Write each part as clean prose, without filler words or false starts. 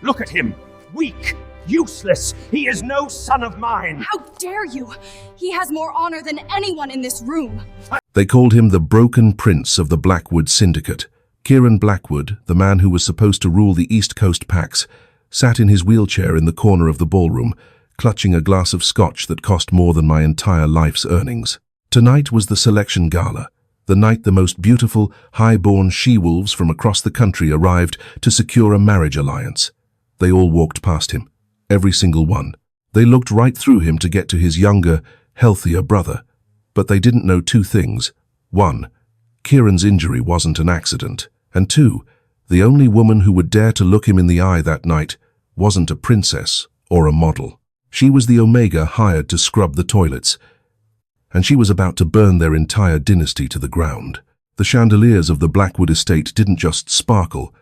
Look at him! Weak! Useless! He is no son of mine! How dare you! He has more honor than anyone in this room! They called him the Broken Prince of the Blackwood Syndicate. Kieran Blackwood, the man who was supposed to rule the East Coast packs, sat in his wheelchair in the corner of the ballroom, clutching a glass of scotch that cost more than my entire life's earnings. Tonight was the selection gala, the night the most beautiful, high-born she-wolves from across the country arrived to secure a marriage alliance. They all walked past him, every single one. They looked right through him to get to his younger, healthier brother. But they didn't know two things. One, Kieran's injury wasn't an accident. And two, the only woman who would dare to look him in the eye that night wasn't a princess or a model. She was the Omega hired to scrub the toilets, and she was about to burn their entire dynasty to the ground. The chandeliers of the Blackwood estate didn't just sparkle,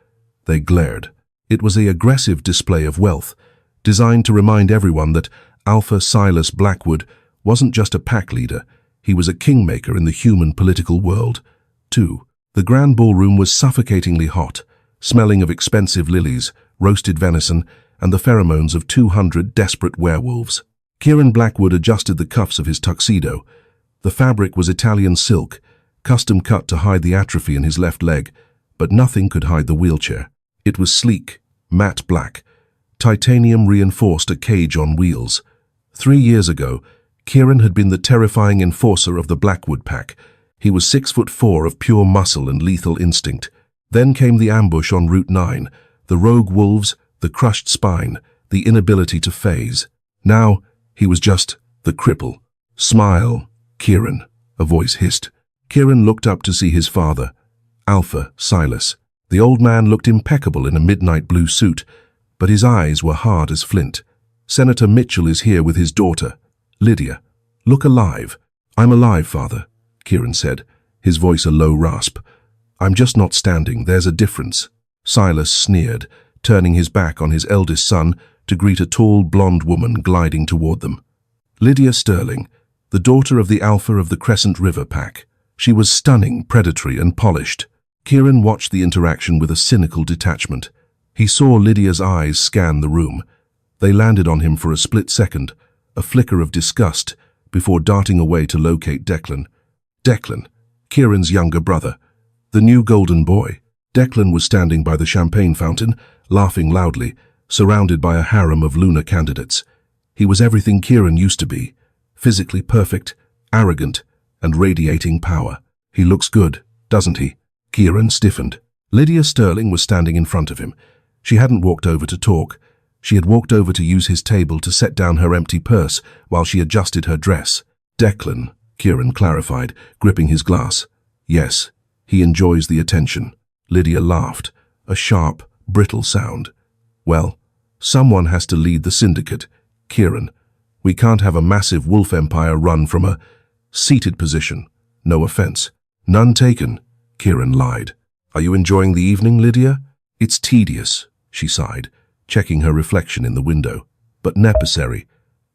they glared. It was an aggressive display of wealth, designed to remind everyone that Alpha Silas Blackwood wasn't just a pack leader, he was a kingmaker in the human political world. 2. The grand ballroom was suffocatingly hot, smelling of expensive lilies, roasted venison, and the pheromones of 200 desperate werewolves. Kieran Blackwood adjusted the cuffs of his tuxedo. The fabric was Italian silk, custom cut to hide the atrophy in his left leg, but nothing could hide the wheelchair. It was sleek, matte black. Titanium reinforced a cage on wheels. 3 years ago, Kieran had been the terrifying enforcer of the Blackwood pack. He was 6'4" of pure muscle and lethal instinct. Then came the ambush on Route 9, the rogue wolves, the crushed spine, the inability to phase. Now, he was just the cripple. Smile, Kieran, a voice hissed. Kieran looked up to see his father, Alpha Silas. The old man looked impeccable in a midnight blue suit, but his eyes were hard as flint. Senator Mitchell is here with his daughter, Lydia. Look alive. I'm alive, father, Kieran said, his voice a low rasp. I'm just not standing, there's a difference. Silas sneered, turning his back on his eldest son to greet a tall blonde woman gliding toward them. Lydia Sterling, the daughter of the Alpha of the Crescent River pack. She was stunning, predatory, and polished. Kieran watched the interaction with a cynical detachment. He saw Lydia's eyes scan the room. They landed on him for a split second, a flicker of disgust, before darting away to locate Declan. Declan, Kieran's younger brother, the new golden boy. Declan was standing by the champagne fountain, laughing loudly, surrounded by a harem of lunar candidates. He was everything Kieran used to be, physically perfect, arrogant, and radiating power. He looks good, doesn't he? Kieran stiffened. Lydia Sterling was standing in front of him. She hadn't walked over to talk. She had walked over to use his table to set down her empty purse while she adjusted her dress. Declan, Kieran clarified, gripping his glass. Yes, he enjoys the attention. Lydia laughed, a sharp, brittle sound. Well, someone has to lead the syndicate. Kieran, we can't have a massive wolf empire run from a seated position. No offense. None taken, Kieran lied. Are you enjoying the evening, Lydia? It's tedious, she sighed, checking her reflection in the window. But necessary.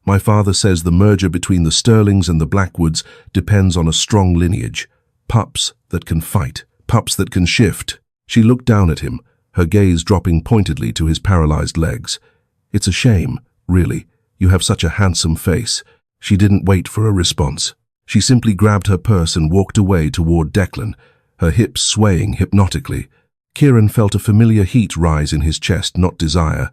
My father says the merger between the Sterlings and the Blackwoods depends on a strong lineage. Pups that can fight, pups that can shift. She looked down at him, her gaze dropping pointedly to his paralyzed legs. It's a shame, really. You have such a handsome face. She didn't wait for a response. She simply grabbed her purse and walked away toward Declan, her hips swaying hypnotically. Kieran felt a familiar heat rise in his chest, not desire,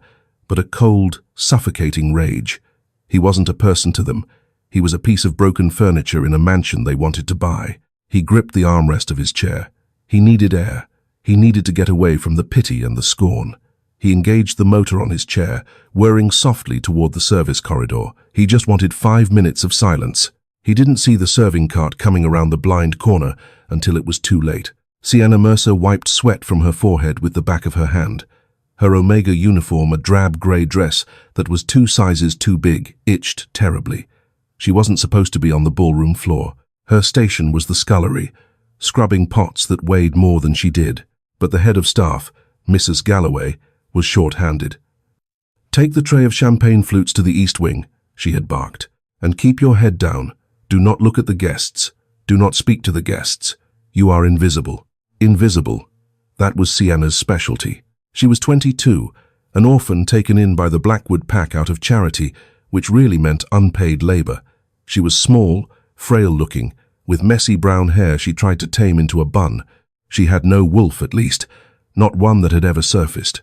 but a cold, suffocating rage. He wasn't a person to them. He was a piece of broken furniture in a mansion they wanted to buy. He gripped the armrest of his chair. He needed air. He needed to get away from the pity and the scorn. He engaged the motor on his chair, whirring softly toward the service corridor. He just wanted 5 minutes of silence. He didn't see the serving cart coming around the blind corner until it was too late. Sienna Mercer wiped sweat from her forehead with the back of her hand. Her Omega uniform, a drab grey dress that was 2 sizes too big, itched terribly. She wasn't supposed to be on the ballroom floor. Her station was the scullery, scrubbing pots that weighed more than she did. But the head of staff, Mrs. Galloway, was short-handed. Take the tray of champagne flutes to the east wing, she had barked, and keep your head down. Do not look at the guests. Do not speak to the guests. You are invisible. Invisible. That was Sienna's specialty. She was 22, an orphan taken in by the Blackwood pack out of charity, which really meant unpaid labor. She was small, frail-looking, with messy brown hair she tried to tame into a bun. She had no wolf, at least, not one that had ever surfaced.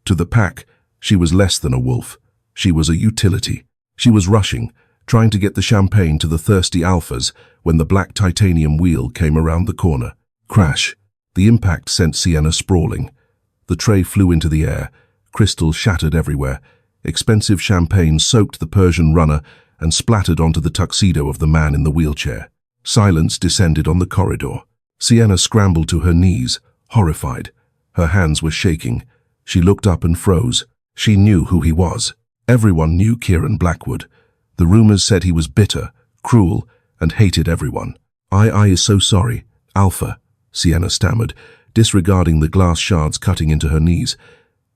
To the pack, she was less than a wolf. She was a utility. She was rushing, trying to get the champagne to the thirsty alphas when the black titanium wheel came around the corner. Crash! The impact sent Sienna sprawling. The tray flew into the air, crystals shattered everywhere. Expensive champagne soaked the Persian runner and splattered onto the tuxedo of the man in the wheelchair. Silence descended on the corridor. Sienna scrambled to her knees, horrified. Her hands were shaking. She looked up and froze. She knew who he was. Everyone knew Kieran Blackwood. The rumors said he was bitter, cruel, and hated everyone. I is so sorry, Alpha, Sienna stammered, disregarding the glass shards cutting into her knees.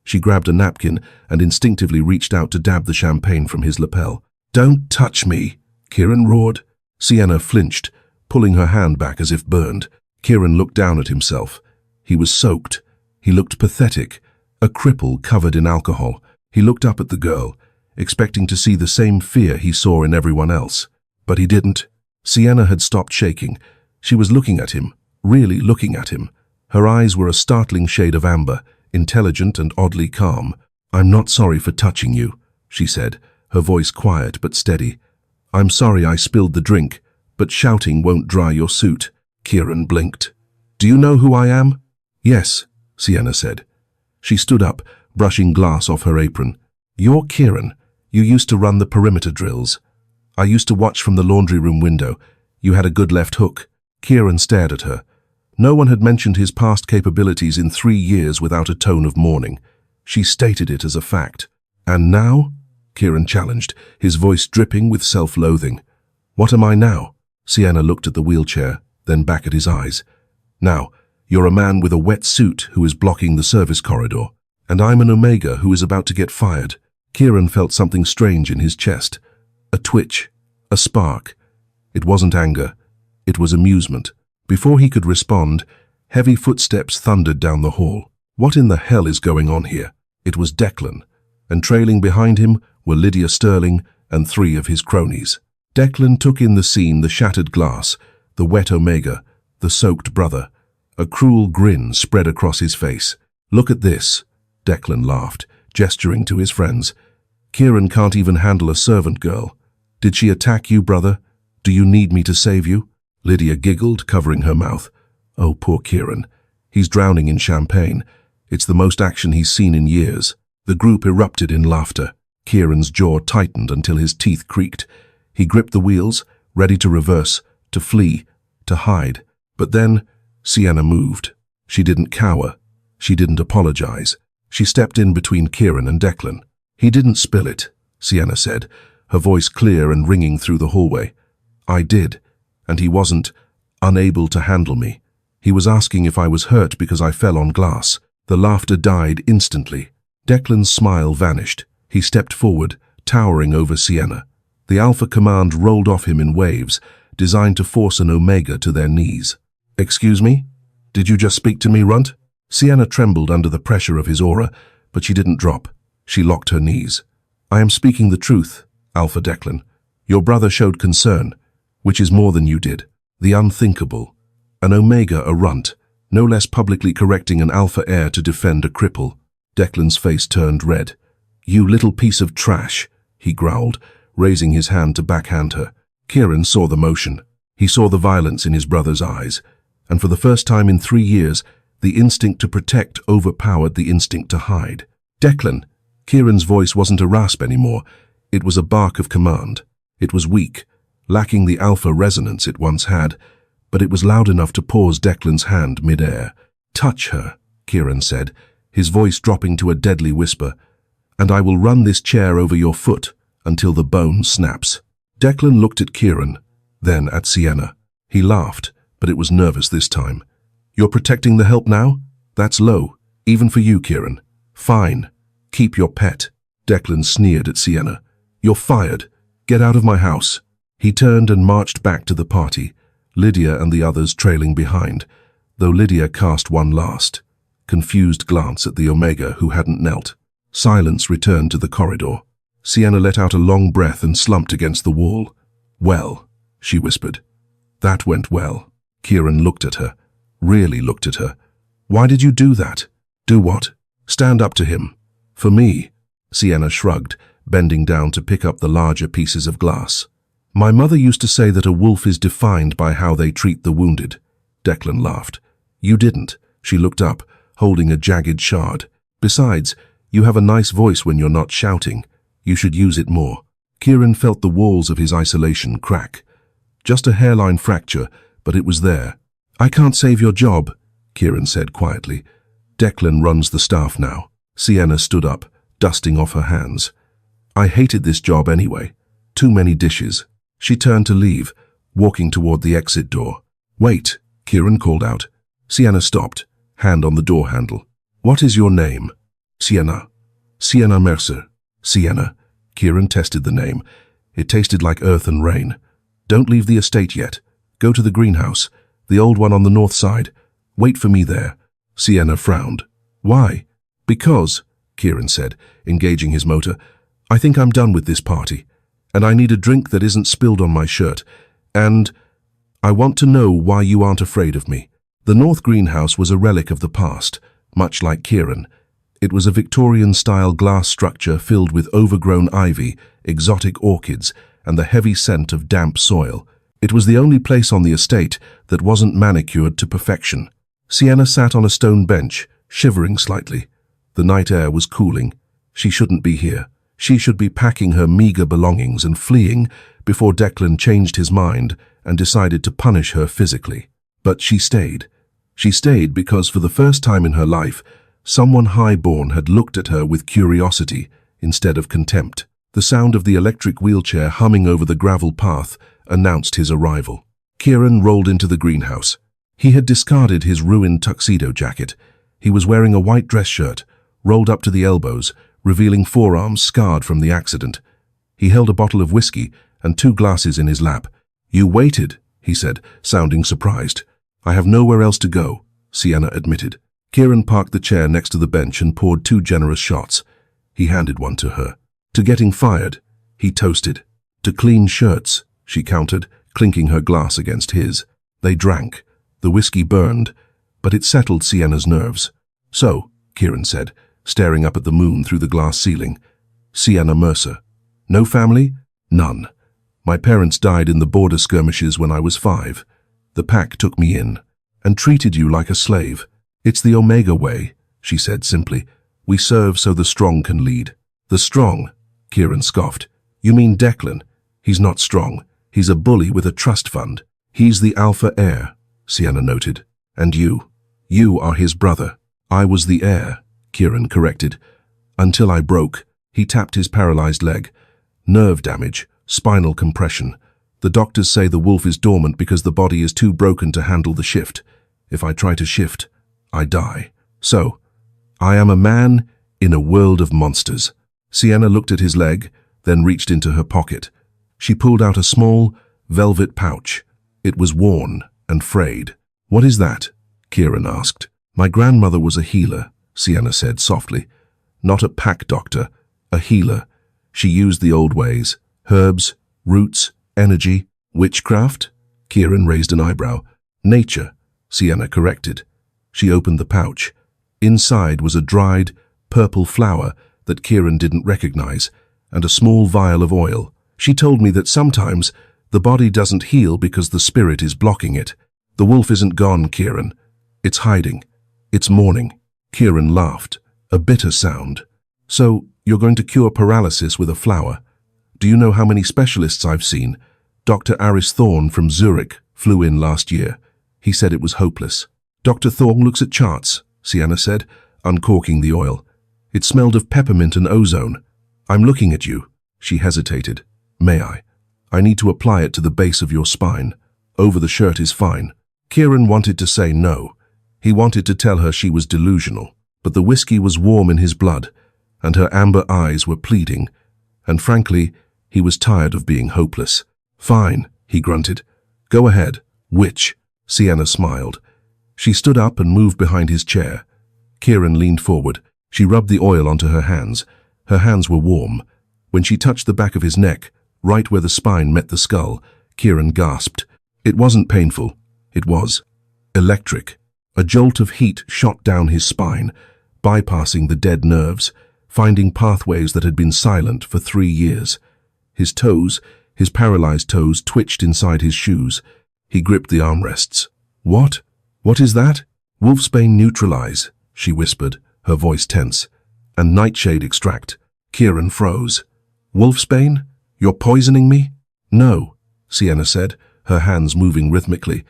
She grabbed a napkin and instinctively reached out to dab the champagne from his lapel. Don't touch me, Kieran roared. Sienna flinched, pulling her hand back as if burned. Kieran looked down at himself. He was soaked. He looked pathetic, a cripple covered in alcohol. He looked up at the girl, expecting to see the same fear he saw in everyone else. But he didn't. Sienna had stopped shaking. She was looking at him, really looking at him. Her eyes were a startling shade of amber, intelligent and oddly calm. I'm not sorry for touching you, she said, her voice quiet but steady. I'm sorry I spilled the drink, but shouting won't dry your suit. Kieran blinked. Do you know who I am? Yes, Sienna said. She stood up, brushing glass off her apron. You're Kieran. You used to run the perimeter drills. I used to watch from the laundry room window. You had a good left hook. Kieran stared at her. No one had mentioned his past capabilities in 3 years without a tone of mourning. She stated it as a fact. And now? Kieran challenged, his voice dripping with self-loathing. What am I now? Sienna looked at the wheelchair, then back at his eyes. Now, you're a man with a wet suit who is blocking the service corridor, and I'm an Omega who is about to get fired. Kieran felt something strange in his chest. A twitch, a spark. It wasn't anger. It was amusement. Before he could respond, heavy footsteps thundered down the hall. What in the hell is going on here? It was Declan, and trailing behind him were Lydia Sterling and 3 of his cronies. Declan took in the scene, the shattered glass, the wet Omega, the soaked brother. A cruel grin spread across his face. Look at this, Declan laughed, gesturing to his friends. Kieran can't even handle a servant girl. Did she attack you, brother? Do you need me to save you? Lydia giggled, covering her mouth. Oh, poor Kieran. He's drowning in champagne. It's the most action he's seen in years. The group erupted in laughter. Kieran's jaw tightened until his teeth creaked. He gripped the wheels, ready to reverse, to flee, to hide. But then, Sienna moved. She didn't cower. She didn't apologize. She stepped in between Kieran and Declan. He didn't spill it, Sienna said, her voice clear and ringing through the hallway. I did, and he wasn't unable to handle me. He was asking if I was hurt because I fell on glass. The laughter died instantly. Declan's smile vanished. He stepped forward, towering over Sienna. The Alpha command rolled off him in waves, designed to force an Omega to their knees. Excuse me? Did you just speak to me, Runt? Sienna trembled under the pressure of his aura, but she didn't drop. She locked her knees. I am speaking the truth, Alpha Declan. Your brother showed concern, which is more than you did. The unthinkable. An Omega, a Runt, no less publicly correcting an Alpha heir to defend a cripple. Declan's face turned red. You little piece of trash, he growled, raising his hand to backhand her. Kieran saw the motion. He saw the violence in his brother's eyes, and for the first time in 3 years, the instinct to protect overpowered the instinct to hide. Declan! Kieran's voice wasn't a rasp anymore. It was a bark of command. It was weak, lacking the alpha resonance it once had, but it was loud enough to pause Declan's hand mid-air. Touch her, Kieran said, his voice dropping to a deadly whisper, and I will run this chair over your foot until the bone snaps. Declan looked at Kieran, then at Sienna. He laughed, but it was nervous this time. You're protecting the help now? That's low, even for you, Kieran. Fine. Keep your pet. Declan sneered at Sienna. You're fired. Get out of my house. He turned and marched back to the party, Lydia and the others trailing behind, though Lydia cast one last, confused glance at the Omega who hadn't knelt. Silence returned to the corridor. Sienna let out a long breath and slumped against the wall. "Well," she whispered. "That went well." Kieran looked at her. Really looked at her. "Why did you do that?" "Do what?" "Stand up to him." "For me?" Sienna shrugged, bending down to pick up the larger pieces of glass. "My mother used to say that a wolf is defined by how they treat the wounded." Declan laughed. "You didn't." She looked up, holding a jagged shard. "Besides, you have a nice voice when you're not shouting. You should use it more." Kieran felt the walls of his isolation crack. Just a hairline fracture, but it was there. "I can't save your job," Kieran said quietly. "Declan runs the staff now." Sienna stood up, dusting off her hands. "I hated this job anyway. Too many dishes." She turned to leave, walking toward the exit door. "Wait," Kieran called out. Sienna stopped, hand on the door handle. "What is your name?" "Sienna." "Sienna Mercer." "Sienna." Kieran tested the name. It tasted like earth and rain. "Don't leave the estate yet. Go to the greenhouse, the old one on the north side. Wait for me there." Sienna frowned. "Why?" "Because," Kieran said, engaging his motor, "I think I'm done with this party. And I need a drink that isn't spilled on my shirt. And I want to know why you aren't afraid of me." The north greenhouse was a relic of the past, much like Kieran. It was a Victorian-style glass structure filled with overgrown ivy, exotic orchids, and the heavy scent of damp soil. It was the only place on the estate that wasn't manicured to perfection. Sienna sat on a stone bench, shivering slightly. The night air was cooling. She shouldn't be here. She should be packing her meager belongings and fleeing before Declan changed his mind and decided to punish her physically. But she stayed. She stayed because for the first time in her life, someone high-born had looked at her with curiosity instead of contempt. The sound of the electric wheelchair humming over the gravel path announced his arrival. Kieran rolled into the greenhouse. He had discarded his ruined tuxedo jacket. He was wearing a white dress shirt, rolled up to the elbows, revealing forearms scarred from the accident. He held a bottle of whiskey and 2 glasses in his lap. "You waited," he said, sounding surprised. "I have nowhere else to go," Sienna admitted. Kieran parked the chair next to the bench and poured 2 generous shots. He handed one to her. "To getting fired," he toasted. "To clean shirts," she countered, clinking her glass against his. They drank. The whiskey burned, but it settled Sienna's nerves. "So," Kieran said, staring up at the moon through the glass ceiling. "Sienna Mercer. No family?" "None. My parents died in the border skirmishes when I was 5. The pack took me in and treated you like a slave. It's the Omega way," she said simply. "We serve so the strong can lead." "The strong?" Kieran scoffed. "You mean Declan? He's not strong. He's a bully with a trust fund." "He's the alpha heir," Sienna noted. "And you? You are his brother." "I was the heir," Kieran corrected. "Until I broke." He tapped his paralyzed leg. "Nerve damage, spinal compression. The doctors say the wolf is dormant because the body is too broken to handle the shift. If I try to shift, I die. So, I am a man in a world of monsters." Sienna looked at his leg, then reached into her pocket. She pulled out a small, velvet pouch. It was worn and frayed. "What is that?" Kieran asked. "My grandmother was a healer," Sienna said softly. "Not a pack doctor, a healer. She used the old ways. Herbs, roots, energy." "Witchcraft?" Kieran raised an eyebrow. "Nature," Sienna corrected. She opened the pouch. Inside was a dried, purple flower that Kieran didn't recognize, and a small vial of oil. "She told me that sometimes the body doesn't heal because the spirit is blocking it. The wolf isn't gone, Kieran. It's hiding. It's mourning." Kieran laughed, a bitter sound. "So, you're going to cure paralysis with a flower? Do you know how many specialists I've seen? Dr. Aris Thorne from Zurich flew in last year. He said it was hopeless." "Dr. Thorne looks at charts," Sienna said, uncorking the oil. "It smelled of peppermint and ozone. I'm looking at you." She hesitated. "May I? I need to apply it to the base of your spine. Over the shirt is fine." Kieran wanted to say no. He wanted to tell her she was delusional, but the whiskey was warm in his blood, and her amber eyes were pleading, and frankly, he was tired of being hopeless. "Fine," he grunted. "Go ahead." "Which?" Sienna smiled. She stood up and moved behind his chair. Kieran leaned forward. She rubbed the oil onto her hands. Her hands were warm. When she touched the back of his neck, right where the spine met the skull, Kieran gasped. It wasn't painful. It was electric. A jolt of heat shot down his spine, bypassing the dead nerves, finding pathways that had been silent for 3 years. His toes, his paralyzed toes, twitched inside his shoes. He gripped the armrests. What? What is that? Wolfsbane neutralize, she whispered, her voice tense. And nightshade extract. Kieran froze. Wolfsbane? You're poisoning me? No, Sienna said, her hands moving rhythmically.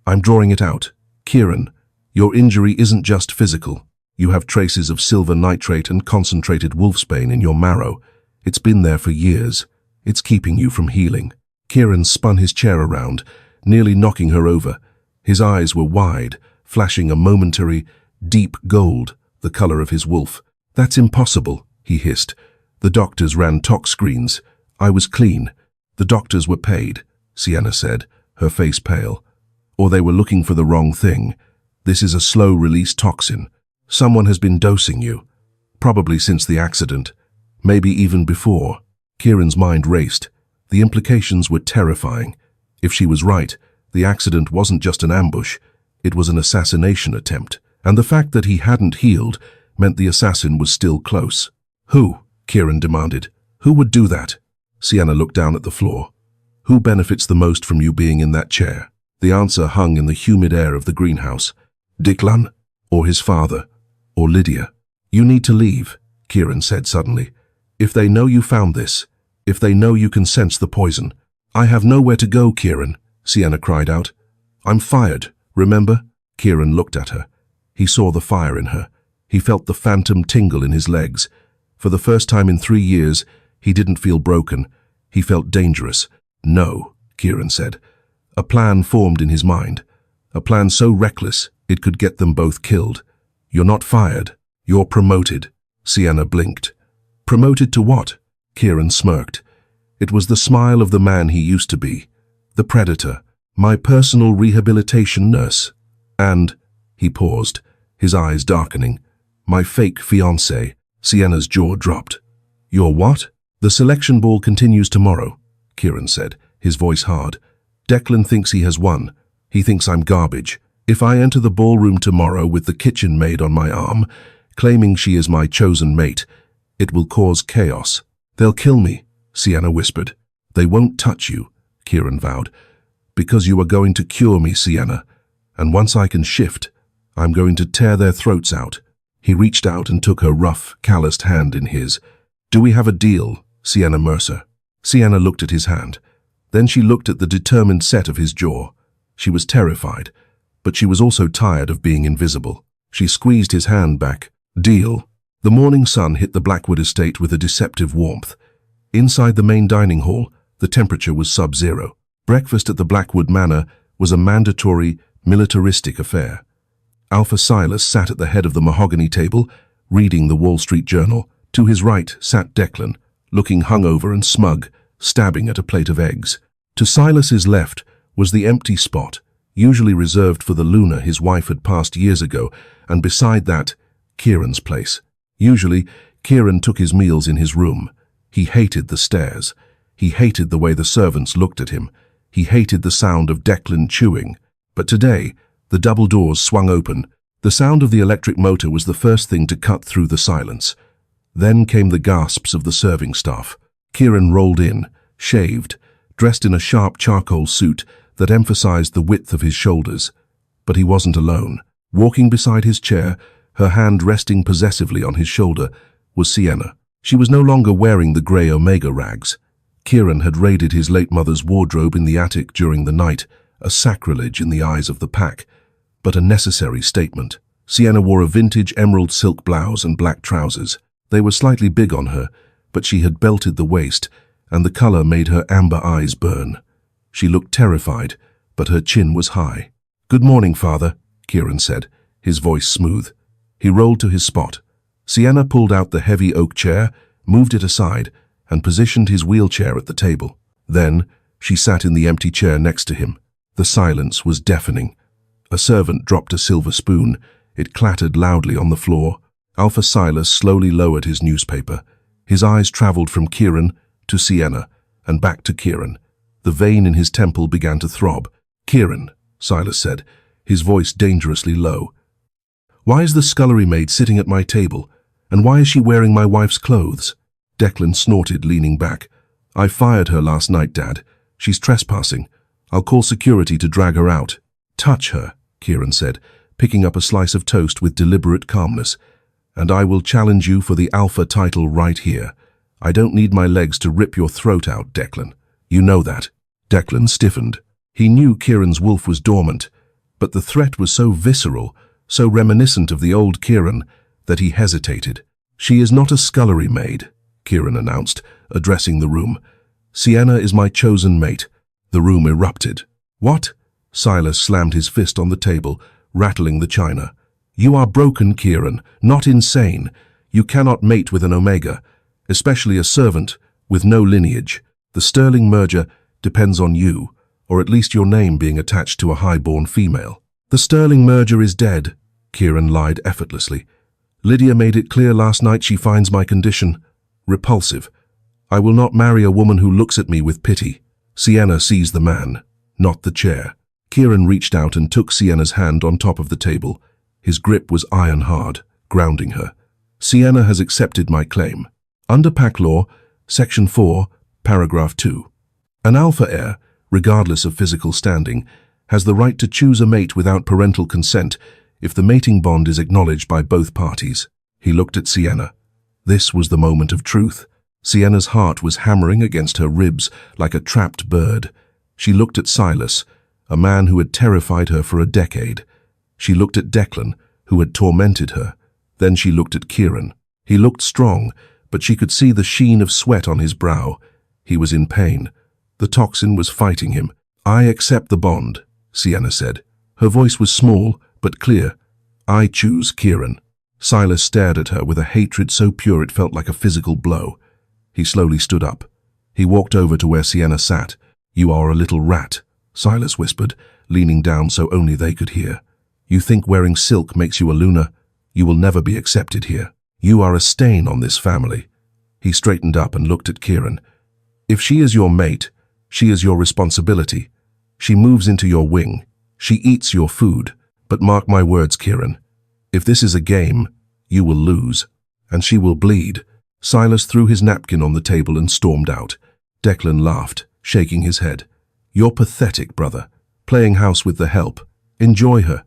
I'm drawing it out. Kieran, your injury isn't just physical. You have traces of silver nitrate and concentrated wolfsbane in your marrow. It's been there for years. It's keeping you from healing. Kieran spun his chair around, nearly knocking her over. His eyes were wide, flashing a momentary, deep gold, the color of his wolf. That's impossible, he hissed. The doctors ran tox screens. I was clean. The doctors were paid, Sienna said, her face pale. Or they were looking for the wrong thing. This is a slow-release toxin. Someone has been dosing you. Probably since the accident. Maybe even before. Kieran's mind raced. The implications were terrifying. If she was right, the accident wasn't just an ambush. It was an assassination attempt. And the fact that he hadn't healed meant the assassin was still close. Who? Kieran demanded. Who would do that? Sienna looked down at the floor. Who benefits the most from you being in that chair? The answer hung in the humid air of the greenhouse. Declan? Or his father? Or Lydia? You need to leave, Kieran said suddenly. If they know you found this, if they know you can sense the poison. I have nowhere to go, Kieran, Sienna cried out. I'm fired, remember? Kieran looked at her. He saw the fire in her. He felt the phantom tingle in his legs. For the first time in 3 years, he didn't feel broken. He felt dangerous. No, Kieran said. A plan formed in his mind. A plan so reckless it could get them both killed. You're not fired. You're promoted. Sienna blinked. Promoted to what? Kieran smirked. It was the smile of the man he used to be. The predator. My personal rehabilitation nurse. And, he paused, his eyes darkening. My fake fiancé. Sienna's jaw dropped. Your what? The selection ball continues tomorrow, Kieran said, his voice hard. Declan thinks he has won. He thinks I'm garbage. If I enter the ballroom tomorrow with the kitchen maid on my arm, claiming she is my chosen mate, it will cause chaos. They'll kill me, Sienna whispered. They won't touch you, Kieran vowed. Because you are going to cure me, Sienna. And once I can shift, I'm going to tear their throats out. He reached out and took her rough, calloused hand in his. Do we have a deal, Sienna Mercer? Sienna looked at his hand. Then she looked at the determined set of his jaw. She was terrified, but she was also tired of being invisible. She squeezed his hand back. Deal. The morning sun hit the Blackwood estate with a deceptive warmth. Inside the main dining hall, the temperature was sub-zero. Breakfast at the Blackwood Manor was a mandatory, militaristic affair. Alpha Silas sat at the head of the mahogany table, reading the Wall Street Journal. To his right sat Declan, looking hungover and smug, stabbing at a plate of eggs. To Silas's left was the empty spot, usually reserved for the Luna his wife had passed years ago, and beside that, Kieran's place. Usually, Kieran took his meals in his room. He hated the stairs. He hated the way the servants looked at him. He hated the sound of Declan chewing. But today, the double doors swung open. The sound of the electric motor was the first thing to cut through the silence. Then came the gasps of the serving staff. Kieran rolled in, shaved, dressed in a sharp charcoal suit that emphasized the width of his shoulders. But he wasn't alone. Walking beside his chair, her hand resting possessively on his shoulder, was Sienna. She was no longer wearing the grey Omega rags. Kieran had raided his late mother's wardrobe in the attic during the night, a sacrilege in the eyes of the pack, but a necessary statement. Sienna wore a vintage emerald silk blouse and black trousers. They were slightly big on her, but she had belted the waist, and the color made her amber eyes burn. She looked terrified, but her chin was high. Good morning, Father, Kieran said, his voice smooth. He rolled to his spot. Sienna pulled out the heavy oak chair, moved it aside, and positioned his wheelchair at the table. Then, she sat in the empty chair next to him. The silence was deafening. A servant dropped a silver spoon. It clattered loudly on the floor. Alpha Silas slowly lowered his newspaper. His eyes traveled from Kieran to Sienna and back to Kieran. The vein in his temple began to throb. "Kieran," Silas said, his voice dangerously low. "Why is the scullery maid sitting at my table? And why is she wearing my wife's clothes?" Declan snorted, leaning back. "I fired her last night, Dad. She's trespassing. I'll call security to drag her out." "Touch her," Kieran said, picking up a slice of toast with deliberate calmness. "And I will challenge you for the Alpha title right here. I don't need my legs to rip your throat out, Declan. You know that." Declan stiffened. He knew Kieran's wolf was dormant, but the threat was so visceral, so reminiscent of the old Kieran, that he hesitated. "She is not a scullery maid," Kieran announced, addressing the room. "Sienna is my chosen mate." The room erupted. "What?" Silas slammed his fist on the table, rattling the china. "You are broken, Kieran, not insane. You cannot mate with an Omega, especially a servant with no lineage. The Sterling merger depends on you, or at least your name being attached to a high-born female." "The Sterling merger is dead," Kieran lied effortlessly. "Lydia made it clear last night she finds my condition repulsive. I will not marry a woman who looks at me with pity." Sienna sees the man, not the chair. Kieran reached out and took Sienna's hand on top of the table. His grip was iron-hard, grounding her. "Sienna has accepted my claim. Under Pack Law, Section 4, Paragraph 2. An alpha heir, regardless of physical standing, has the right to choose a mate without parental consent if the mating bond is acknowledged by both parties." He looked at Sienna. This was the moment of truth. Sienna's heart was hammering against her ribs like a trapped bird. She looked at Silas, a man who had terrified her for a decade. She looked at Declan, who had tormented her. Then she looked at Kieran. He looked strong, but she could see the sheen of sweat on his brow. He was in pain. The toxin was fighting him. "I accept the bond," Sienna said. Her voice was small, but clear. "I choose Kieran." Silas stared at her with a hatred so pure it felt like a physical blow. He slowly stood up. He walked over to where Sienna sat. "You are a little rat," Silas whispered, leaning down so only they could hear. "You think wearing silk makes you a Luna? You will never be accepted here. You are a stain on this family." He straightened up and looked at Kieran. "If she is your mate, she is your responsibility. She moves into your wing. She eats your food. But mark my words, Kieran. If this is a game, you will lose. And she will bleed." Silas threw his napkin on the table and stormed out. Declan laughed, shaking his head. "You're pathetic, brother. Playing house with the help. Enjoy her.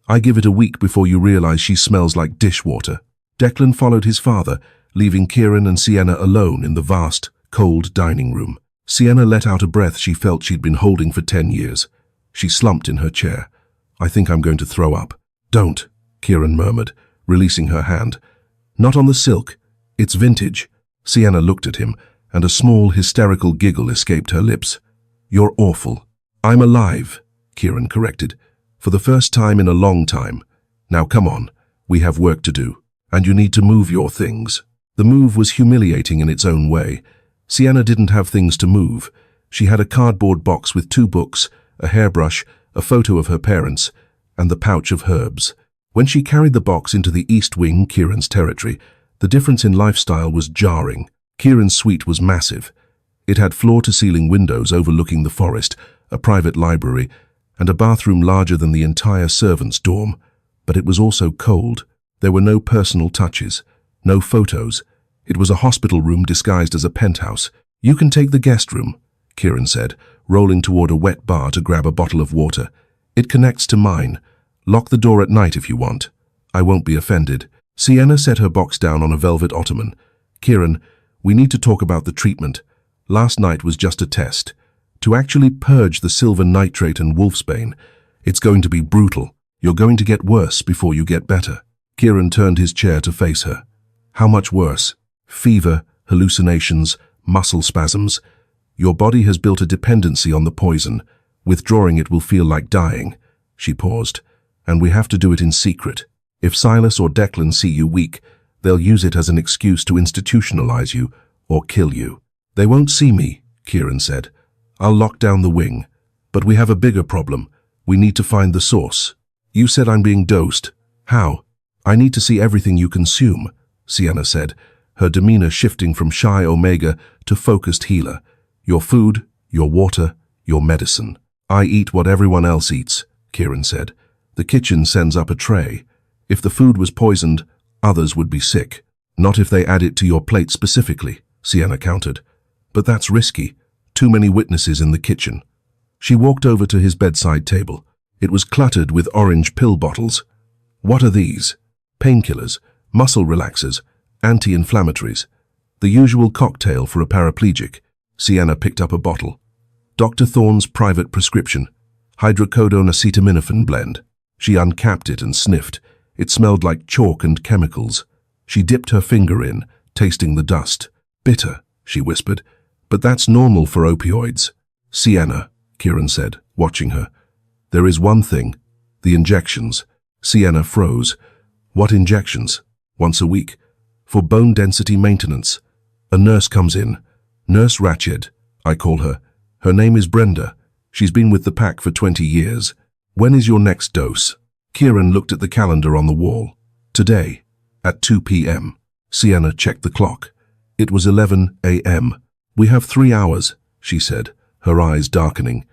I give it a week before you realize she smells like dishwater." Declan followed his father, leaving Kieran and Sienna alone in the vast, cold dining room. Sienna let out a breath she felt she'd been holding for 10 years. She slumped in her chair. "I think I'm going to throw up." "Don't," Kieran murmured, releasing her hand. "Not on the silk. It's vintage." Sienna looked at him, and a small, hysterical giggle escaped her lips. "You're awful." "I'm alive," Kieran corrected. "For the first time in a long time. Now come on, we have work to do, and you need to move your things." The move was humiliating in its own way. Sienna didn't have things to move. She had a cardboard box with 2 books, a hairbrush, a photo of her parents, and the pouch of herbs. When she carried the box into the East Wing, Kieran's territory, the difference in lifestyle was jarring. Kieran's suite was massive. It had floor-to-ceiling windows overlooking the forest, a private library, and a bathroom larger than the entire servants' dorm. But it was also cold. There were no personal touches, no photos. It was a hospital room disguised as a penthouse. "You can take the guest room," Kieran said, rolling toward a wet bar to grab a bottle of water. "It connects to mine. Lock the door at night if you want. I won't be offended." Sienna set her box down on a velvet ottoman. "Kieran, we need to talk about the treatment. Last night was just a test. To actually purge the silver nitrate and wolfsbane, it's going to be brutal. You're going to get worse before you get better." Kieran turned his chair to face her. "How much worse?" "Fever, hallucinations, muscle spasms. Your body has built a dependency on the poison. Withdrawing it will feel like dying." She paused. "And we have to do it in secret. If Silas or Declan see you weak, they'll use it as an excuse to institutionalize you or kill you." "They won't see me," Kieran said. "I'll lock down the wing. But we have a bigger problem. We need to find the source." "You said I'm being dosed. How?" I need to see everything you consume, Sienna said, her demeanor shifting from shy Omega to focused healer. Your food, your water, your medicine. I eat what everyone else eats, Kieran said. The kitchen sends up a tray. If the food was poisoned, others would be sick. Not if they add it to your plate specifically, Sienna countered. But that's risky. Too many witnesses in the kitchen. She walked over to his bedside table. It was cluttered with orange pill bottles. What are these? Painkillers, muscle relaxers, anti-inflammatories. The usual cocktail for a paraplegic. Sienna picked up a bottle. Dr. Thorne's private prescription. Hydrocodone acetaminophen blend. She uncapped it and sniffed. It smelled like chalk and chemicals. She dipped her finger in, tasting the dust. Bitter, she whispered. But that's normal for opioids. Sienna, Kieran said, watching her. There is one thing. The injections. Sienna froze. What injections? Once a week. For bone density maintenance. A nurse comes in. Nurse Ratched, I call her. Her name is Brenda. She's been with the pack for 20 years. When is your next dose? Kieran looked at the calendar on the wall. Today, at 2 p.m. Sienna checked the clock. It was 11 a.m. We have 3 hours, she said, her eyes darkening.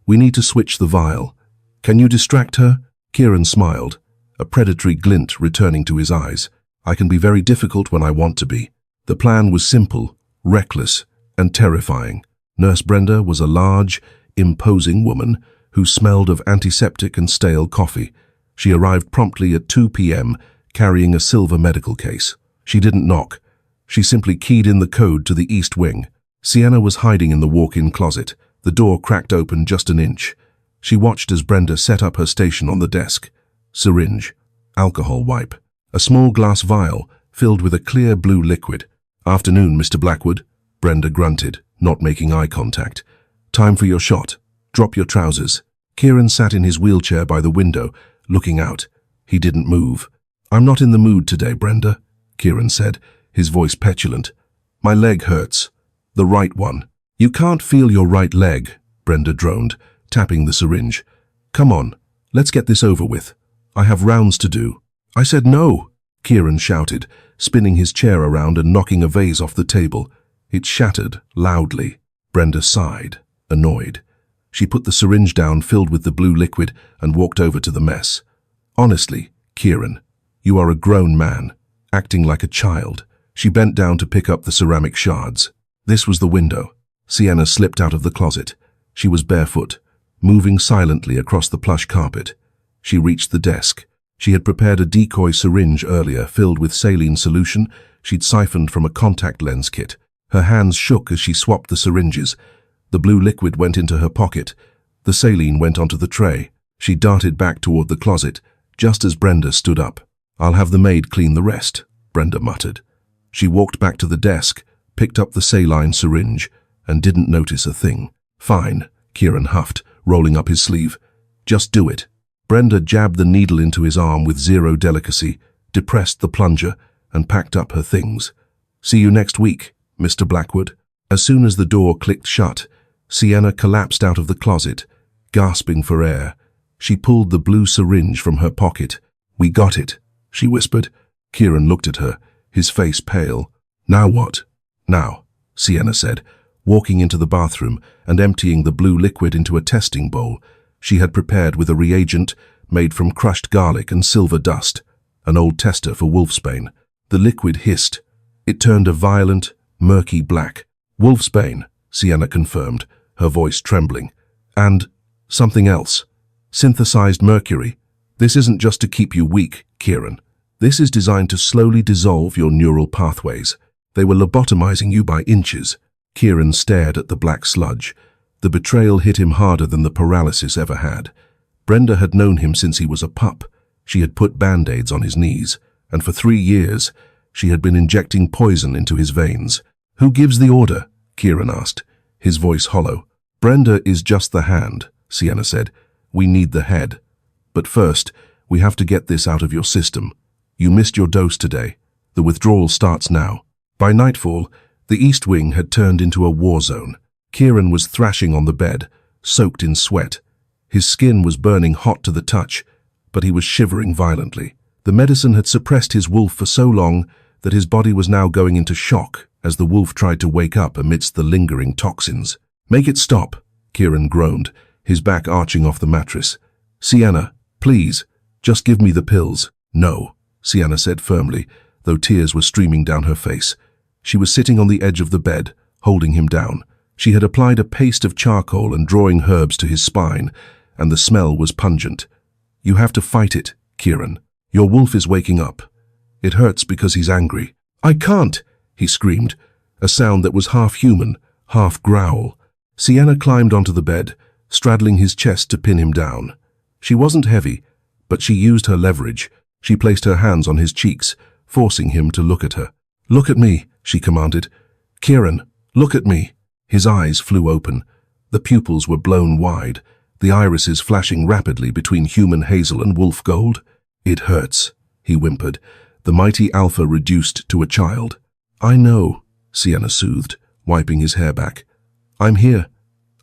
We need to switch the vial. Can you distract her? Kieran smiled, a predatory glint returning to his eyes. I can be very difficult when I want to be. The plan was simple, reckless, and terrifying. Nurse Brenda was a large, imposing woman who smelled of antiseptic and stale coffee. She arrived promptly at 2 p.m., carrying a silver medical case. She didn't knock. She simply keyed in the code to the east wing. Sienna was hiding in the walk-in closet. The door cracked open just an inch. She watched as Brenda set up her station on the desk. Syringe, alcohol wipe, a small glass vial filled with a clear blue liquid. Afternoon, Mr. Blackwood, Brenda grunted, not making eye contact. Time for your shot. Drop your trousers. Kieran sat in his wheelchair by the window, looking out. He didn't move. I'm not in the mood today, Brenda, Kieran said, his voice petulant. My leg hurts. The right one. You can't feel your right leg, Brenda droned, tapping the syringe. Come on, let's get this over with. I have rounds to do. I said no, Kieran shouted, spinning his chair around and knocking a vase off the table. It shattered loudly. Brenda sighed, annoyed. She put the syringe down filled with the blue liquid and walked over to the mess. Honestly, Kieran, you are a grown man, acting like a child. She bent down to pick up the ceramic shards. This was the window. Sienna slipped out of the closet. She was barefoot, moving silently across the plush carpet. She reached the desk. She had prepared a decoy syringe earlier filled with saline solution she'd siphoned from a contact lens kit. Her hands shook as she swapped the syringes. The blue liquid went into her pocket. The saline went onto the tray. She darted back toward the closet, just as Brenda stood up. I'll have the maid clean the rest, Brenda muttered. She walked back to the desk, picked up the saline syringe, and didn't notice a thing. Fine, Kieran huffed, rolling up his sleeve. Just do it. Brenda jabbed the needle into his arm with zero delicacy, depressed the plunger, and packed up her things. See you next week, Mr. Blackwood. As soon as the door clicked shut, Sienna collapsed out of the closet, gasping for air. She pulled the blue syringe from her pocket. We got it, she whispered. Kieran looked at her, his face pale. Now what? Now, Sienna said, walking into the bathroom and emptying the blue liquid into a testing bowl she had prepared with a reagent made from crushed garlic and silver dust, an old tester for wolfsbane. The liquid hissed. It turned a violent, murky black. Wolfsbane, Sienna confirmed, her voice trembling. And something else. Synthesized mercury. This isn't just to keep you weak, Kieran. This is designed to slowly dissolve your neural pathways. They were lobotomizing you by inches. Kieran stared at the black sludge. The betrayal hit him harder than the paralysis ever had. Brenda had known him since he was a pup. She had put band-aids on his knees, and for 3 years, she had been injecting poison into his veins. Who gives the order? Kieran asked, his voice hollow. Brenda is just the hand, Sienna said. We need the head. But first, we have to get this out of your system. You missed your dose today. The withdrawal starts now. By nightfall, the East Wing had turned into a war zone. Kieran was thrashing on the bed, soaked in sweat. His skin was burning hot to the touch, but he was shivering violently. The medicine had suppressed his wolf for so long that his body was now going into shock as the wolf tried to wake up amidst the lingering toxins. "Make it stop," Kieran groaned, his back arching off the mattress. "Sienna, please, just give me the pills." "No," Sienna said firmly, though tears were streaming down her face. She was sitting on the edge of the bed, holding him down. She had applied a paste of charcoal and drawing herbs to his spine, and the smell was pungent. "You have to fight it, Kieran. Your wolf is waking up. It hurts because he's angry." "I can't," he screamed, a sound that was half human, half growl. Sienna climbed onto the bed, straddling his chest to pin him down. She wasn't heavy, but she used her leverage. She placed her hands on his cheeks, forcing him to look at her. "Look at me," she commanded. "Kieran, look at me." His eyes flew open. The pupils were blown wide, the irises flashing rapidly between human hazel and wolf gold. "It hurts," he whimpered, the mighty alpha reduced to a child. "I know," Sienna soothed, wiping his hair back. "I'm here.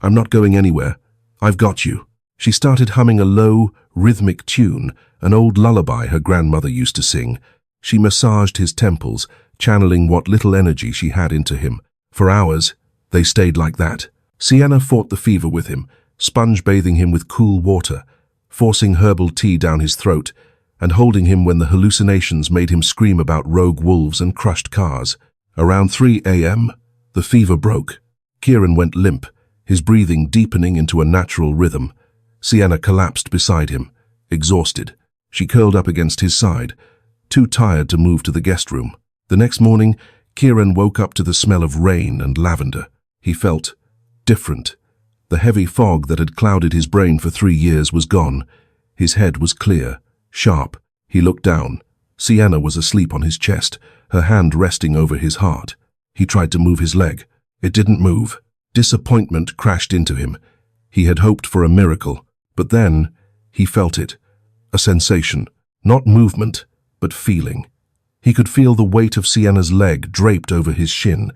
I'm not going anywhere. I've got you." She started humming a low, rhythmic tune, an old lullaby her grandmother used to sing. She massaged his temples, channeling what little energy she had into him. For hours, they stayed like that. Sienna fought the fever with him, sponge-bathing him with cool water, forcing herbal tea down his throat, and holding him when the hallucinations made him scream about rogue wolves and crushed cars. Around 3 a.m., the fever broke. Kieran went limp, his breathing deepening into a natural rhythm. Sienna collapsed beside him, exhausted. She curled up against his side, too tired to move to the guest room. The next morning, Kieran woke up to the smell of rain and lavender. He felt different. The heavy fog that had clouded his brain for 3 years was gone. His head was clear, sharp. He looked down. Sienna was asleep on his chest, her hand resting over his heart. He tried to move his leg. It didn't move. Disappointment crashed into him. He had hoped for a miracle, but then he felt it. A sensation, not movement, but feeling. He could feel the weight of Sienna's leg draped over his shin.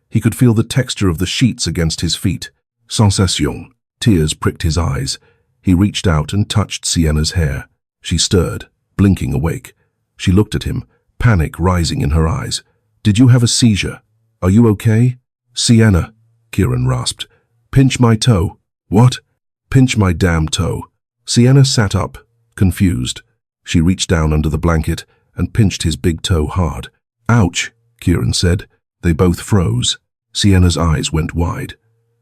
He could feel the texture of the sheets against his feet. Sensation. Tears pricked his eyes. He reached out and touched Sienna's hair. She stirred, blinking awake. She looked at him, panic rising in her eyes. "Did you have a seizure? Are you okay?" "Sienna," Kieran rasped. "Pinch my toe." "What?" "Pinch my damn toe." Sienna sat up, confused. She reached down under the blanket and pinched his big toe hard. "Ouch," Kieran said. They both froze. Sienna's eyes went wide.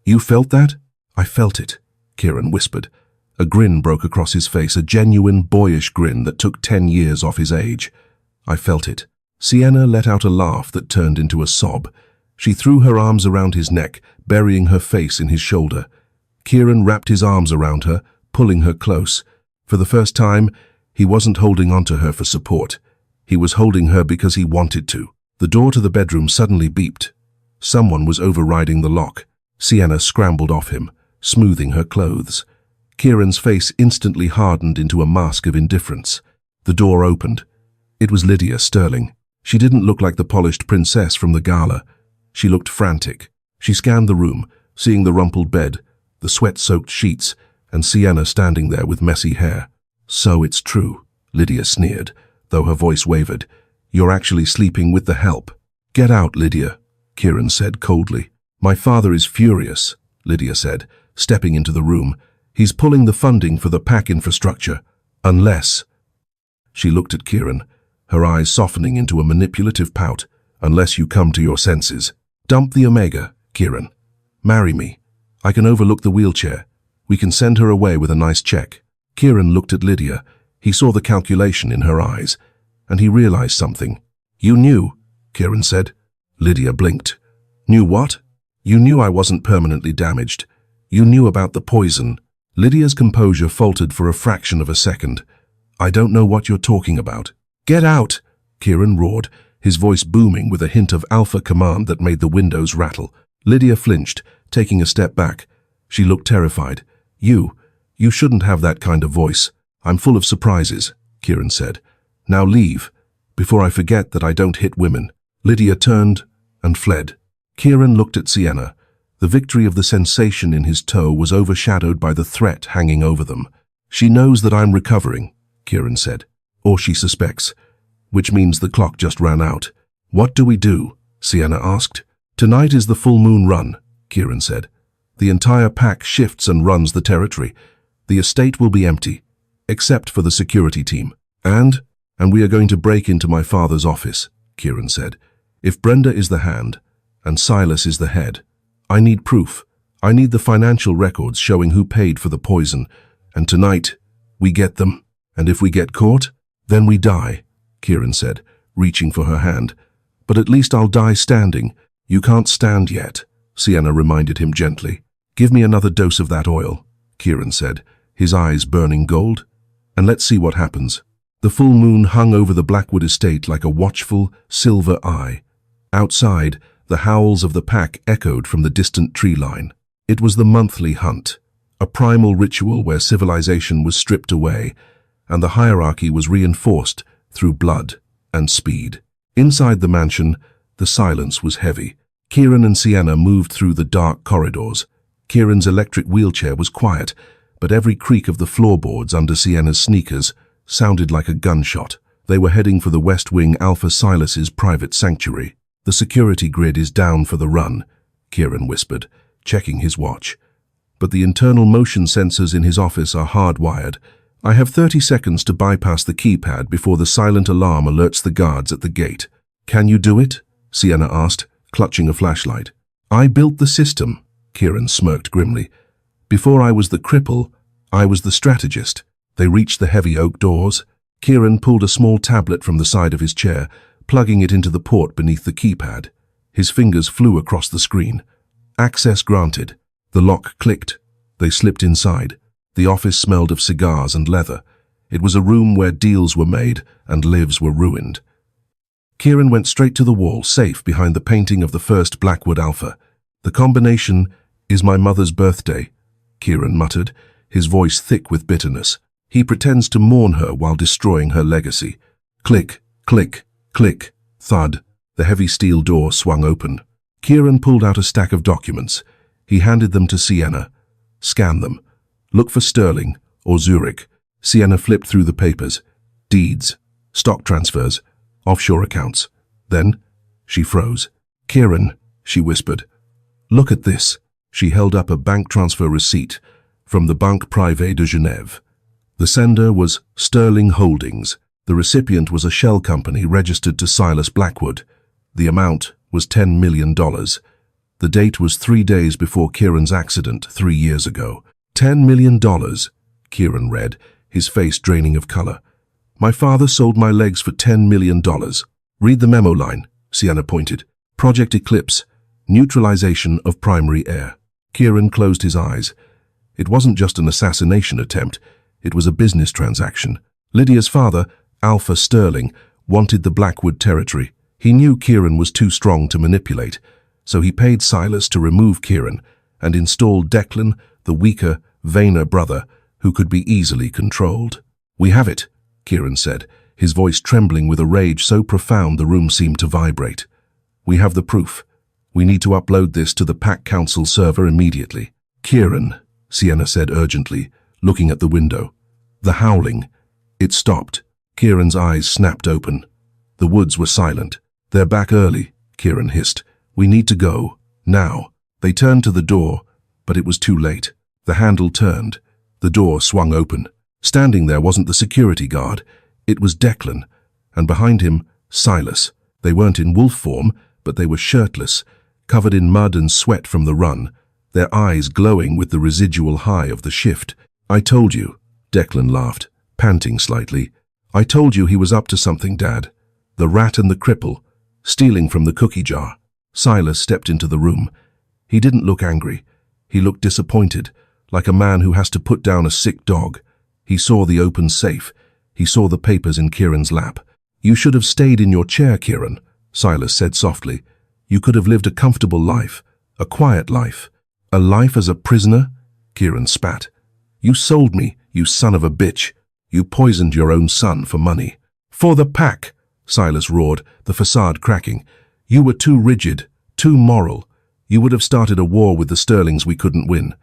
"You felt that?" "I felt it," Kieran whispered. A grin broke across his face, a genuine, boyish grin that took 10 years off his age. "I felt it." Sienna let out a laugh that turned into a sob. She threw her arms around his neck, burying her face in his shoulder. Kieran wrapped his arms around her, pulling her close. For the first time, he wasn't holding onto her for support. He was holding her because he wanted to. The door to the bedroom suddenly beeped. Someone was overriding the lock. Sienna scrambled off him, smoothing her clothes. Kieran's face instantly hardened into a mask of indifference. The door opened. It was Lydia Sterling. She didn't look like the polished princess from the gala. She looked frantic. She scanned the room, seeing the rumpled bed, the sweat-soaked sheets, and Sienna standing there with messy hair. "So it's true," Lydia sneered, though her voice wavered. "You're actually sleeping with the help." "Get out, Lydia," Kieran said coldly. "My father is furious," Lydia said, stepping into the room. "He's pulling the funding for the pack infrastructure. Unless—" She looked at Kieran, her eyes softening into a manipulative pout. "Unless you come to your senses. Dump the Omega, Kieran. Marry me. I can overlook the wheelchair. We can send her away with a nice check." Kieran looked at Lydia. He saw the calculation in her eyes, and he realized something. "You knew," Kieran said. Lydia blinked. "Knew what?" "You knew I wasn't permanently damaged. You knew about the poison." Lydia's composure faltered for a fraction of a second. "I don't know what you're talking about." "Get out!" Kieran roared, his voice booming with a hint of alpha command that made the windows rattle. Lydia flinched, taking a step back. She looked terrified. You shouldn't have that kind of voice. I'm full of surprises," Kieran said. "Now leave, before I forget that I don't hit women." Lydia turned and fled. Kieran looked at Sienna. The victory of the sensation in his toe was overshadowed by the threat hanging over them. "She knows that I'm recovering," Kieran said. Or she suspects, which means the clock just ran out. What do we do? Sienna asked. Tonight is the full moon run, Kieran said. The entire pack shifts and runs the territory. The estate will be empty, except for the security team. And we are going to break into my father's office, Kieran said. If Brenda is the hand, and Silas is the head, I need proof. I need the financial records showing who paid for the poison. And tonight, we get them. And if we get caught, then we die, Kieran said, reaching for her hand. But at least I'll die standing. You can't stand yet, Sienna reminded him gently. Give me another dose of that oil, Kieran said, his eyes burning gold. And let's see what happens. The full moon hung over the Blackwood estate like a watchful, silver eye. Outside, the howls of the pack echoed from the distant tree line. It was the monthly hunt, a primal ritual where civilization was stripped away, and the hierarchy was reinforced through blood and speed. Inside the mansion, the silence was heavy. Kieran and Sienna moved through the dark corridors. Kieran's electric wheelchair was quiet, but every creak of the floorboards under Sienna's sneakers sounded like a gunshot. They were heading for the West Wing Alpha Silas's private sanctuary. The security grid is down for the run, Kieran whispered, checking his watch. But the internal motion sensors in his office are hardwired. I have 30 seconds to bypass the keypad before the silent alarm alerts the guards at the gate. Can you do it? Sienna asked, clutching a flashlight. I built the system, Kieran smirked grimly. Before I was the cripple, I was the strategist. They reached the heavy oak doors. Kieran pulled a small tablet from the side of his chair, plugging it into the port beneath the keypad. His fingers flew across the screen. Access granted. The lock clicked. They slipped inside. The office smelled of cigars and leather. It was a room where deals were made and lives were ruined. Kieran went straight to the wall, safe behind the painting of the first Blackwood Alpha. The combination is my mother's birthday, Kieran muttered, his voice thick with bitterness. He pretends to mourn her while destroying her legacy. Click, click, click, thud. The heavy steel door swung open. Kieran pulled out a stack of documents. He handed them to Sienna. Scan them. Look for Sterling or Zurich. Sienna flipped through the papers. Deeds, stock transfers, offshore accounts. Then she froze. Kieran, she whispered. Look at this. She held up a bank transfer receipt from the Banque Privée de Genève. The sender was Sterling Holdings. The recipient was a shell company registered to Silas Blackwood. The amount was $10 million. The date was 3 days before Kieran's accident 3 years ago. $10 million, Kieran read, his face draining of color. My father sold my legs for $10 million. Read the memo line, Sienna pointed. Project Eclipse, neutralization of primary air. Kieran closed his eyes. It wasn't just an assassination attempt. It was a business transaction. Lydia's father, Alpha Sterling, wanted the Blackwood territory. He knew Kieran was too strong to manipulate, so he paid Silas to remove Kieran and installed Declan, the weaker, vainer brother, who could be easily controlled. We have it, Kieran said, his voice trembling with a rage so profound the room seemed to vibrate. We have the proof. We need to upload this to the Pack Council server immediately. Kieran, Sienna said urgently, looking at the window. The howling. It stopped. Kieran's eyes snapped open. The woods were silent. They're back early, Kieran hissed. We need to go. Now. They turned to the door, but it was too late. The handle turned. The door swung open. Standing there wasn't the security guard. It was Declan, and behind him, Silas. They weren't in wolf form, but they were shirtless, covered in mud and sweat from the run, their eyes glowing with the residual high of the shift. I told you, Declan laughed, panting slightly. I told you he was up to something, Dad. The rat and the cripple, stealing from the cookie jar. Silas stepped into the room. He didn't look angry. He looked disappointed, like a man who has to put down a sick dog. He saw the open safe. He saw the papers in Kieran's lap. You should have stayed in your chair, Kieran, Silas said softly. You could have lived a comfortable life, a quiet life. A life as a prisoner? Kieran spat. You sold me, you son of a bitch. You poisoned your own son for money. For the pack, Silas roared, the facade cracking. You were too rigid, too moral. You would have started a war with the Sterlings we couldn't win.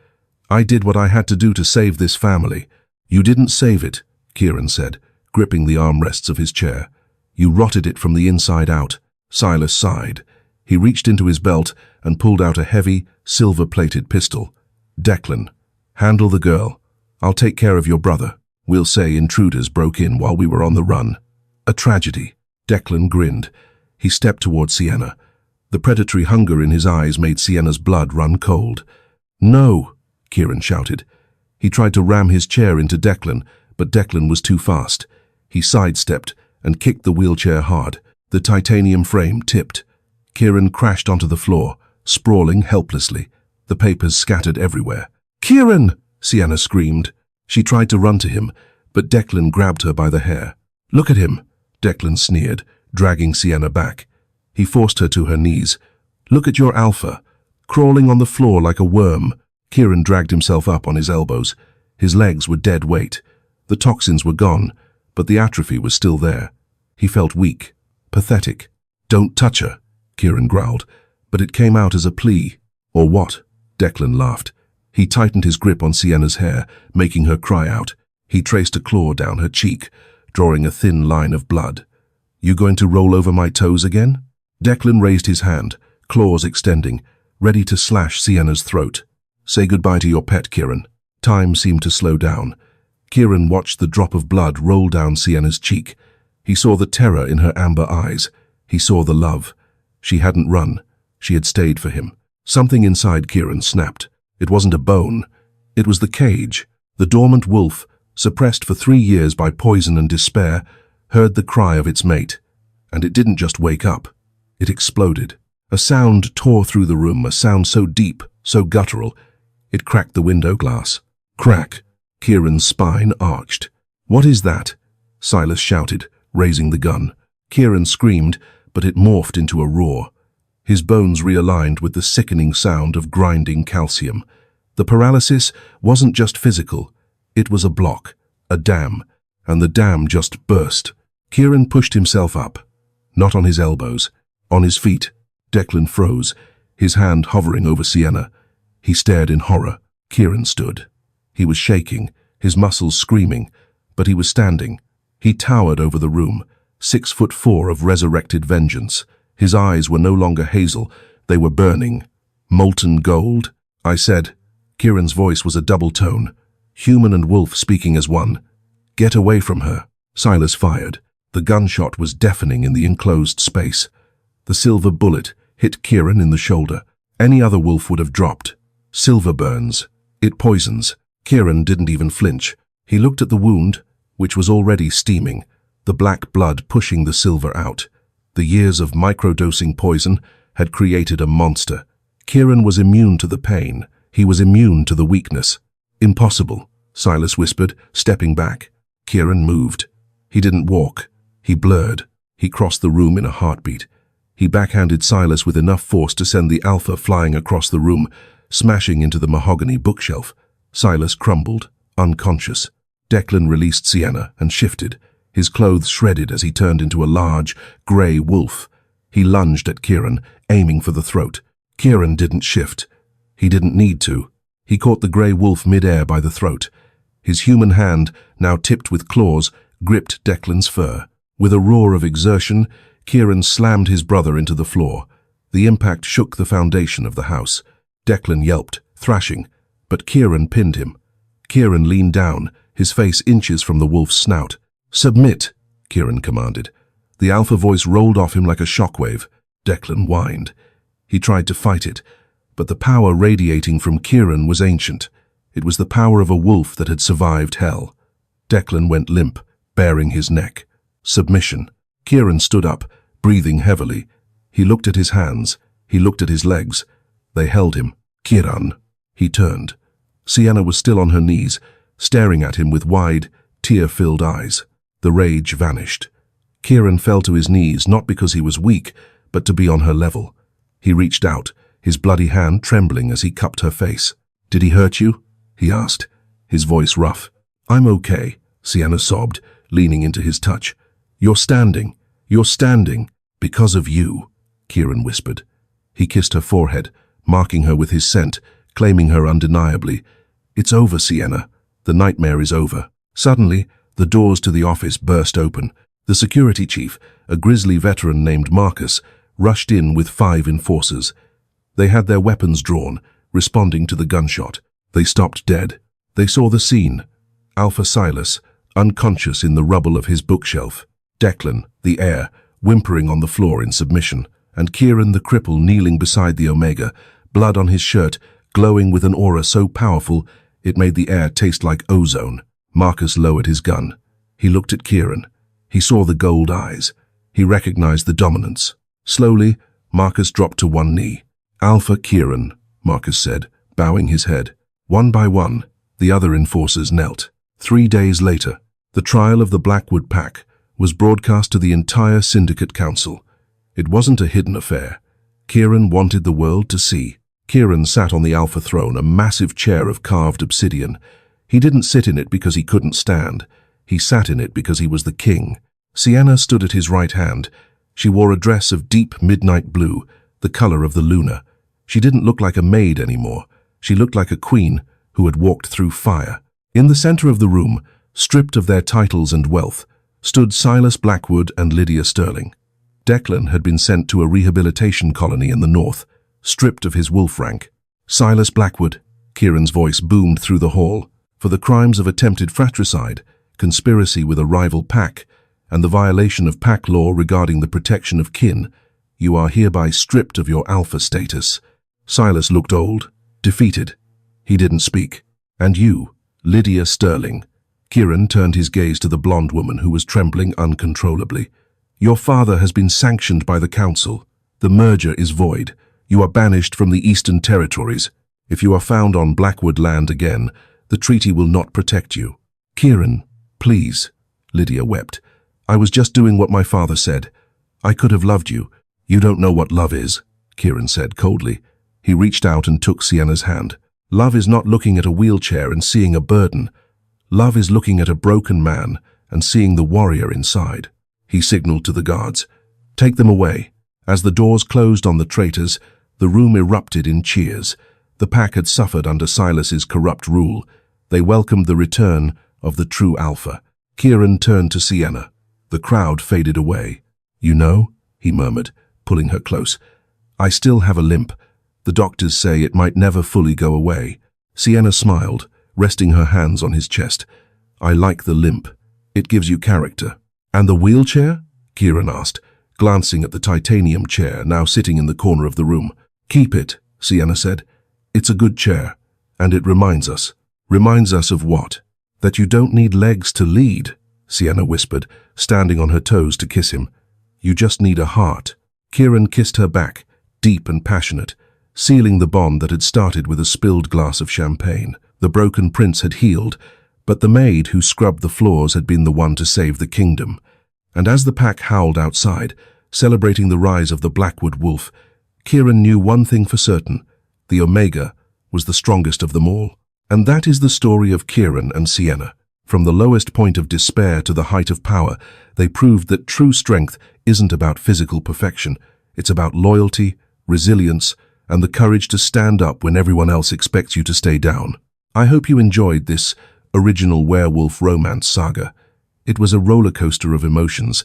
I did what I had to do to save this family. You didn't save it, Kieran said, gripping the armrests of his chair. You rotted it from the inside out. Silas sighed. He reached into his belt and pulled out a heavy, silver-plated pistol. Declan, handle the girl. I'll take care of your brother. We'll say intruders broke in while we were on the run. A tragedy. Declan grinned. He stepped toward Sienna. The predatory hunger in his eyes made Sienna's blood run cold. No, Kieran shouted. He tried to ram his chair into Declan, but Declan was too fast. He sidestepped and kicked the wheelchair hard. The titanium frame tipped. Kieran crashed onto the floor, sprawling helplessly. The papers scattered everywhere. "Kieran!" Sienna screamed. She tried to run to him, but Declan grabbed her by the hair. "Look at him," Declan sneered, dragging Sienna back. He forced her to her knees. "Look at your alpha, crawling on the floor like a worm." Kieran dragged himself up on his elbows. His legs were dead weight. The toxins were gone, but the atrophy was still there. He felt weak, pathetic. "Don't touch her," Kieran growled, but it came out as a plea. "Or what?" Declan laughed. He tightened his grip on Sienna's hair, making her cry out. He traced a claw down her cheek, drawing a thin line of blood. "You going to roll over my toes again?" Declan raised his hand, claws extending, ready to slash Sienna's throat. "Say goodbye to your pet, Kieran." Time seemed to slow down. Kieran watched the drop of blood roll down Sienna's cheek. He saw the terror in her amber eyes. He saw the love. She hadn't run. She had stayed for him. Something inside Kieran snapped. It wasn't a bone. It was the cage. The dormant wolf, suppressed for 3 years by poison and despair, heard the cry of its mate. And it didn't just wake up. It exploded. A sound tore through the room, a sound so deep, so guttural. It cracked the window glass. Crack. Kieran's spine arched. "What is that?" Silas shouted, raising the gun. Kieran screamed, but it morphed into a roar. His bones realigned with the sickening sound of grinding calcium. The paralysis wasn't just physical. It was a block, a dam, and the dam just burst. Kieran pushed himself up, not on his elbows, on his feet. Declan froze, his hand hovering over Sienna. He stared in horror. Kieran stood. He was shaking, his muscles screaming, but he was standing. He towered over the room, 6'4" of resurrected vengeance. His eyes were no longer hazel, they were burning. "Molten gold?" I said. Kieran's voice was a double tone, human and wolf speaking as one. "Get away from her." Silas fired. The gunshot was deafening in the enclosed space. The silver bullet hit Kieran in the shoulder. Any other wolf would have dropped. Silver burns. It poisons. Kieran didn't even flinch. He looked at the wound, which was already steaming, the black blood pushing the silver out. The years of microdosing poison had created a monster. Kieran was immune to the pain. He was immune to the weakness. "Impossible," Silas whispered, stepping back. Kieran moved. He didn't walk. He blurred. He crossed the room in a heartbeat. He backhanded Silas with enough force to send the alpha flying across the room, smashing into the mahogany bookshelf. Silas crumbled, unconscious. Declan released Sienna and shifted, his clothes shredded as he turned into a large, grey wolf. He lunged at Kieran, aiming for the throat. Kieran didn't shift. He didn't need to. He caught the grey wolf mid-air by the throat. His human hand, now tipped with claws, gripped Declan's fur. With a roar of exertion, Kieran slammed his brother into the floor. The impact shook the foundation of the house. Declan yelped, thrashing, but Kieran pinned him. Kieran leaned down, his face inches from the wolf's snout. "Submit," Kieran commanded. The alpha voice rolled off him like a shockwave. Declan whined. He tried to fight it, but the power radiating from Kieran was ancient. It was the power of a wolf that had survived hell. Declan went limp, baring his neck. Submission. Kieran stood up, breathing heavily. He looked at his hands. He looked at his legs. They held him. "Kieran." He turned. Sienna was still on her knees, staring at him with wide, tear-filled eyes. The rage vanished. Kieran fell to his knees, not because he was weak, but to be on her level. He reached out, his bloody hand trembling as he cupped her face. "Did he hurt you?" he asked, his voice rough. "I'm okay," Sienna sobbed, leaning into his touch. You're standing, because of you," Kieran whispered. He kissed her forehead, marking her with his scent, claiming her undeniably. "It's over, Sienna. The nightmare is over." Suddenly, The doors to the office burst open. The security chief, a grisly veteran named Marcus, rushed in with 5 enforcers. They had their weapons drawn, responding to the gunshot. They stopped dead. They saw the scene. Alpha Silas, unconscious in the rubble of his bookshelf. Declan, the heir, whimpering on the floor in submission. And Kieran, the cripple, kneeling beside the Omega, blood on his shirt, glowing with an aura so powerful it made the air taste like ozone. Marcus lowered his gun. He looked at Kieran. He saw the gold eyes. He recognized the dominance. Slowly, Marcus dropped to one knee. "Alpha Kieran," Marcus said, bowing his head. One by one, the other enforcers knelt. 3 days later, the trial of the Blackwood Pack was broadcast to the entire Syndicate Council. It wasn't a hidden affair. Kieran wanted the world to see. Kieran sat on the Alpha throne, a massive chair of carved obsidian. He didn't sit in it because he couldn't stand. He sat in it because he was the king. Sienna stood at his right hand. She wore a dress of deep midnight blue, the color of the Luna. She didn't look like a maid anymore. She looked like a queen who had walked through fire. In the center of the room, stripped of their titles and wealth, stood Silas Blackwood and Lydia Sterling. Declan had been sent to a rehabilitation colony in the north, stripped of his wolf rank. "Silas Blackwood," Kieran's voice boomed through the hall, "for the crimes of attempted fratricide, conspiracy with a rival pack, and the violation of pack law regarding the protection of kin, you are hereby stripped of your alpha status." Silas looked old, defeated. He didn't speak. "And you, Lydia Sterling." Kieran turned his gaze to the blonde woman who was trembling uncontrollably. "Your father has been sanctioned by the council. The merger is void. You are banished from the Eastern Territories. If you are found on Blackwood land again, the treaty will not protect you." "Kieran, please," Lydia wept. "I was just doing what my father said. I could have loved you." "You don't know what love is," Kieran said coldly. He reached out and took Sienna's hand. "Love is not looking at a wheelchair and seeing a burden. Love is looking at a broken man and seeing the warrior inside." He signaled to the guards. "Take them away." As the doors closed on the traitors, the room erupted in cheers. The pack had suffered under Silas's corrupt rule. They welcomed the return of the true alpha. Kieran turned to Sienna. The crowd faded away. "You know," he murmured, pulling her close, "I still have a limp. The doctors say it might never fully go away." Sienna smiled, resting her hands on his chest. "I like the limp. It gives you character." "And the wheelchair?" Kieran asked, glancing at the titanium chair now sitting in the corner of the room. "Keep it," Sienna said. "It's a good chair, and it reminds us." "Reminds us of what?" "That you don't need legs to lead," Sienna whispered, standing on her toes to kiss him. "You just need a heart." Kieran kissed her back, deep and passionate, sealing the bond that had started with a spilled glass of champagne. The broken prince had healed, but the maid who scrubbed the floors had been the one to save the kingdom. And as the pack howled outside, celebrating the rise of the Blackwood wolf, Kieran knew one thing for certain: the Omega was the strongest of them all. And that is the story of Kieran and Sienna. From the lowest point of despair to the height of power, they proved that true strength isn't about physical perfection. It's about loyalty, resilience, and the courage to stand up when everyone else expects you to stay down. I hope you enjoyed this original werewolf romance saga. It was a roller coaster of emotions,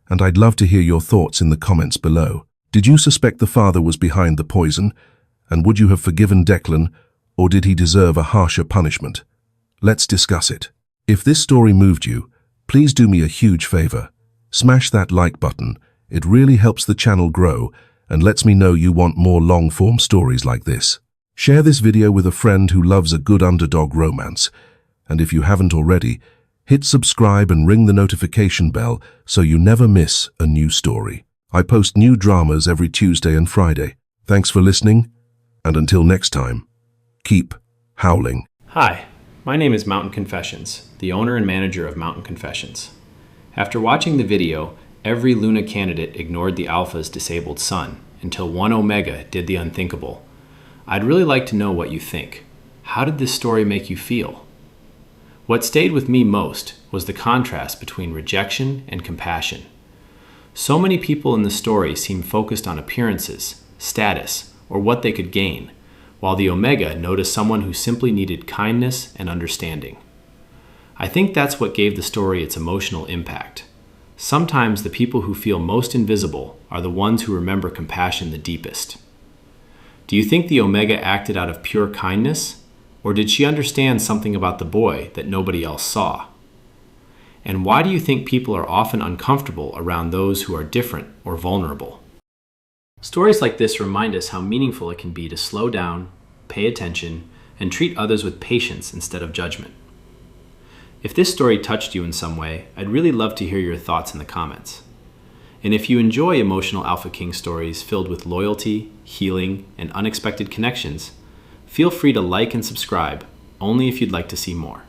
and I'd love to hear your thoughts in the comments below. Did you suspect the father was behind the poison? And would you have forgiven Declan, or did he deserve a harsher punishment? Let's discuss it. If this story moved you, please do me a huge favor. Smash that like button. It really helps the channel grow and lets me know you want more long-form stories like this. Share this video with a friend who loves a good underdog romance. And if you haven't already, hit subscribe and ring the notification bell so you never miss a new story. I post new dramas every Tuesday and Friday. Thanks for listening, and until next time, keep howling. Hi, my name is Mountain Confessions, the owner and manager of Mountain Confessions. After watching the video, every Luna candidate ignored the Alpha's disabled son until one Omega did the unthinkable. I'd really like to know what you think. How did this story make you feel? What stayed with me most was the contrast between rejection and compassion. So many people in the story seem focused on appearances, status, or what they could gain, while the Omega noticed someone who simply needed kindness and understanding. I think that's what gave the story its emotional impact. Sometimes the people who feel most invisible are the ones who remember compassion the deepest. Do you think the Omega acted out of pure kindness, or did she understand something about the boy that nobody else saw? And why do you think people are often uncomfortable around those who are different or vulnerable? Stories like this remind us how meaningful it can be to slow down, pay attention, and treat others with patience instead of judgment. If this story touched you in some way, I'd really love to hear your thoughts in the comments. And if you enjoy emotional Alpha King stories filled with loyalty, healing, and unexpected connections, feel free to like and subscribe, only if you'd like to see more.